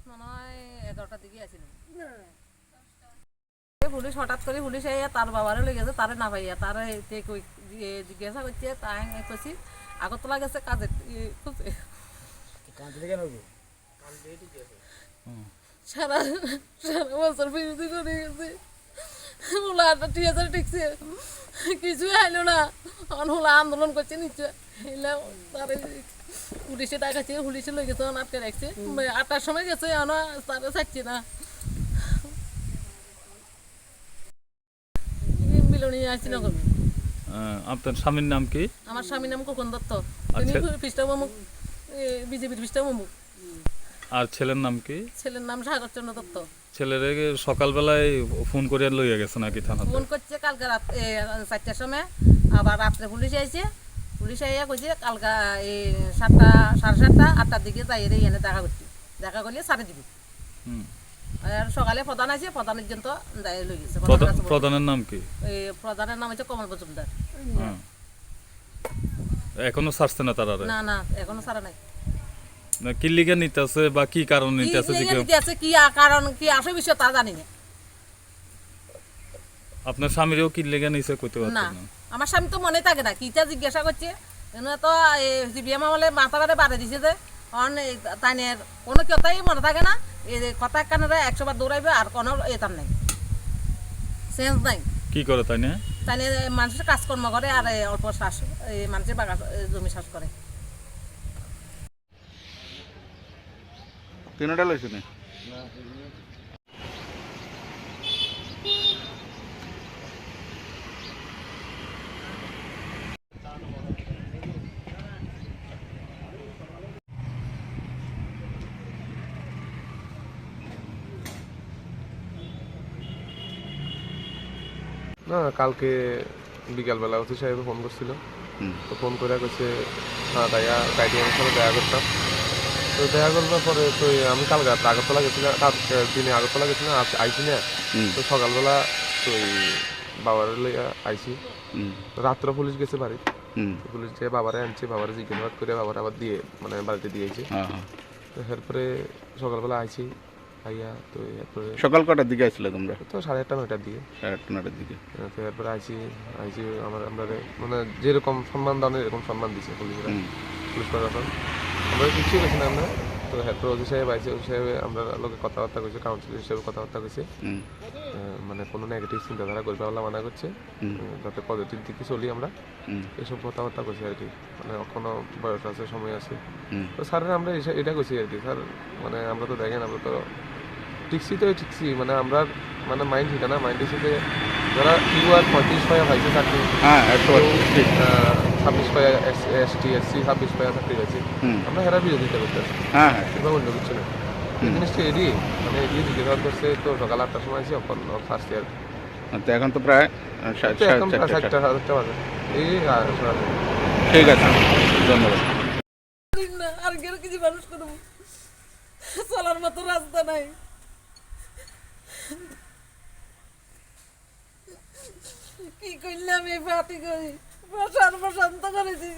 মনে হয় 11টার দিকে আসিল। পুলিশ হঠাৎ করে পুলিশ আইয়া তার বাবারে লই গেছে, তারে না পাইয়া তারে জিজ্ঞাসা করছে, তাই কইছি আগরতলা গেছে কাজে খুঁজে। সারা সারা বছর বিরতি করে গেছে, হোলাটা ঠিক আছে ঠিকছে, কিছুই আইলো না। হোলা আন্দোলন করছে নিশ্চয়, তারে পুলিশে ডাকাচ্ছে, পুলিশে লই গেছে, আটকে রাখছে। 8টার সময় গেছে, তারে চাচ্ছে না। আপনার স্বামীর নাম কি? আমার স্বামীর নাম খোকন দত্ত, তিনি পৃষ্ঠামুখ বিজেপির পৃষ্ঠামুখ। আর ছেলের নাম কি? ছেলের নাম সাগরচন্দ্র দত্ত। ছেলেরে সকালবেলায় ফোন করিয়া লইয়া গেছে নাকি থানাতে? ফোন করছে কালকে রাত 4টার সময়, আবার রাত্রে পুলিশ আইছে। পুলিশ আইয়া কইছে কালকা 7টা 7:30 8টার দিকে যাই রে এনে দেখা করছি, দেখা করলে সারে দিবি। আর সকালে প্রধান আছে, প্রধানের জন্য লই গেছে। প্রধানের নাম কি? প্রধানের নাম হচ্ছে কমল মজুমদার। এখনো ছাড়ছে না তারা? না না, এখনো ছাড়া নাই। না কি লিগে নিতেছে বা কি কারণ নিতেছে? কি কারণ কি আসল বিষয় তা জানি না। আপনার স্বামীরও কি লিগে নিছে কইতে পারছেন না? না? আমার স্বামী তো মনে থাকে না, কিটা জিজ্ঞাসা করছে। এনে তো সিবিএম আমলে মাথা বাড়ে বাড়ে দিছে যে তাইনের কোনো কথাই মনে থাকে না। এই কথা কানে 100 বার দৌড়াইবে, আর কোনো এতাম নাই, সেন্স নাই। কি করে তাই না? তাইনে মানুষের কাজকর্ম করে, আর অল্প শ্বাস মানুষের বাগা জমি শ্বাস করে। তিনটা লইছে না? না, কালকে বিকালবেলা ওসি সাহেব ফোন করছিল। তো ফোন করে কইছে হ্যাঁ দাইয়া গাইডিয়ানের সাথে দেখা করতাম। তো দেখা করবার পরে তো আমি কালকে আগরতলা গেছিলাম, দিনে আগরতলা গেছিলাম, আইসি না। তো সকালবেলা তো বাবার লইয়া আইসি। রাত্র পুলিশ গেছে বাড়ি, পুলিশ যে বাবারে আনছে, বাবারে জিজ্ঞাসাবাদ করে বাবার আবার দিয়ে মানে বাড়িতে দিয়েছে। তো এরপরে সকালবেলা আইসি, আইয়া তো এরপরে সকাল কটার দিকে আসছিল তোমরা? তো 8:30 9টার দিকে। 8:30 9টার দিকে। তো এরপরে আইসি আমরা মানে যেরকম সম্মান দান এরকম সম্মান দিছে পুলিশরা, পুলিশ প্রশাসন। আমরা কিছুই গেছি না আমরা। তো এরপর ওসি সাহেব আইসে, ওসি সাহেব আমরা লোকে কথাবার্তা কইছে, কাউন্সিলর হিসেবে কথাবার্তা কইছে। মানে কোনো নেগেটিভ চিন্তাধারা করবে বলে মানা করছে, যাতে পজিটিভ দিকে চলি আমরা, এসব কথাবার্তা কইছি আর কি। মানে এখনো বয়স আছে, সময় আছে। তো স্যারের আমরা এটা কইছি আর কি, স্যার মানে আমরা তো দেখেন আমরা তো ঠিকছি মানে আমরা মানে মাইন্ড ঠিক না, মাইন্ড হিসেবে যারা কিউআর 35 পায়া পাইছে চাকরি, 26 পায়া ST SC 26 পায়া চাকরি পাইছে, আমরা হেরা বিরোধিতা করতেছি। কিংবা অন্য কিছু না। এই জিনিসটা এড়িয়ে মানে এড়িয়ে জিজ্ঞাসা করছে। তো সকাল 8টার সময় আছি, ফার্স্ট ইয়ার। এখন তো প্রায় 7টা বাজে। ঠিক আছে, ধন্যবাদ। আর কিছু মানুষ করবো, চলার মতো রাস্তা নাই। কি করলাম এই পার্টি করি, সর্বশান্ত করেছি।